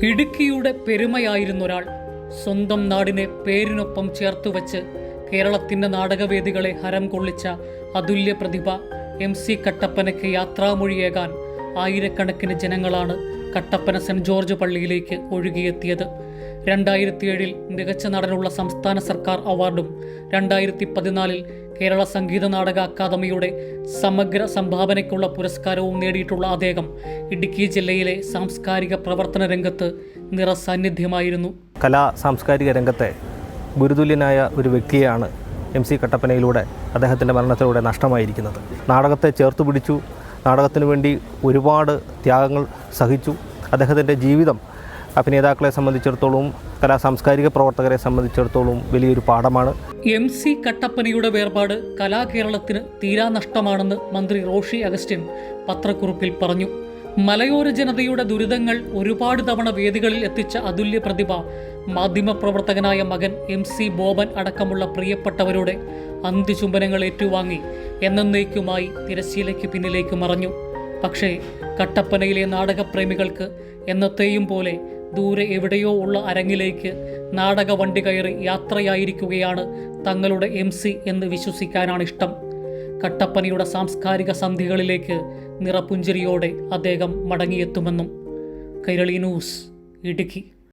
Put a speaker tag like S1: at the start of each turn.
S1: ഇടുക്കിയുടെ പെരുമയായിരുന്ന ഒരാൾ സ്വന്തം നാടിനെ പേരിനൊപ്പം ചേർത്തുവച്ച് കേരളത്തിൻ്റെ നാടകവേദികളെ ഹരം കൊള്ളിച്ച അതുല്യ പ്രതിഭ MC കട്ടപ്പനയ്ക്ക് യാത്രാമൊഴിയേകാൻ ആയിരക്കണക്കിന് ജനങ്ങളാണ് കട്ടപ്പന സെന്റ് ജോർജ് പള്ളിയിലേക്ക് ഒഴുകിയെത്തിയത്. 2007 മികച്ച നടനുള്ള സംസ്ഥാന സർക്കാർ അവാർഡും 2014 കേരള സംഗീത നാടക അക്കാദമിയുടെ സമഗ്ര സംഭാവനയ്ക്കുള്ള പുരസ്കാരവും നേടിയിട്ടുള്ള അദ്ദേഹം ഇടുക്കി ജില്ലയിലെ സാംസ്കാരിക പ്രവർത്തന രംഗത്ത് നിറസാന്നിധ്യമായിരുന്നു.
S2: കലാ സാംസ്കാരിക രംഗത്തെ ഗുരുതുല്യനായ ഒരു വ്യക്തിയാണ് MC കട്ടപ്പനയിലൂടെ അദ്ദേഹത്തിൻ്റെ മരണത്തിലൂടെ നഷ്ടമായിരിക്കുന്നത്. നാടകത്തെ ചേർത്ത് പിടിച്ചു, നാടകത്തിനു വേണ്ടി ഒരുപാട് ത്യാഗങ്ങൾ സഹിച്ചു. അദ്ദേഹത്തിൻ്റെ ജീവിതം അഭിനേതാക്കളെ സംബന്ധിച്ചിടത്തോളം കലാ സാംസ്കാരിക പ്രവർത്തകരെ സംബന്ധിച്ചിടത്തോളം വലിയൊരു പാഠമാണ്.
S1: MC കട്ടപ്പനയുടെ വേർപാട് കലാകേരളത്തിന് തീരാനഷ്ടമാണെന്ന് മന്ത്രി റോഷി അഗസ്റ്റിൻ പത്രക്കുറിപ്പിൽ പറഞ്ഞു. മലയോര ജനതയുടെ ദുരിതങ്ങൾ ഒരുപാട് തവണ വേദികളിൽ എത്തിച്ച അതുല്യ പ്രതിഭ മാധ്യമപ്രവർത്തകനായ മകൻ MC ബോബൻ അടക്കമുള്ള പ്രിയപ്പെട്ടവരുടെ അന്ത്യചുംബനങ്ങൾ ഏറ്റുവാങ്ങി എന്നേക്കുമായി തിരശ്ശീലയ്ക്ക് പിന്നിലേക്ക് മറഞ്ഞു. പക്ഷേ കട്ടപ്പനയിലെ നാടകപ്രേമികൾക്ക് എന്നത്തെയും പോലെ ദൂരെ എവിടെയോ ഉള്ള അരങ്ങിലേക്ക് നാടക വണ്ടി കയറി യാത്രയായിരിക്കുകയാണ് തങ്ങളുടെ MC എന്ന് വിശ്വസിക്കാനാണ് ഇഷ്ടം. കട്ടപ്പനയുടെ സാംസ്കാരിക സന്ധികളിലേക്ക് നിറപുഞ്ചിരിയോടെ അദ്ദേഹം മടങ്ങിയെത്തുമെന്നും. കൈരളി ന്യൂസ്, ഇടുക്കി.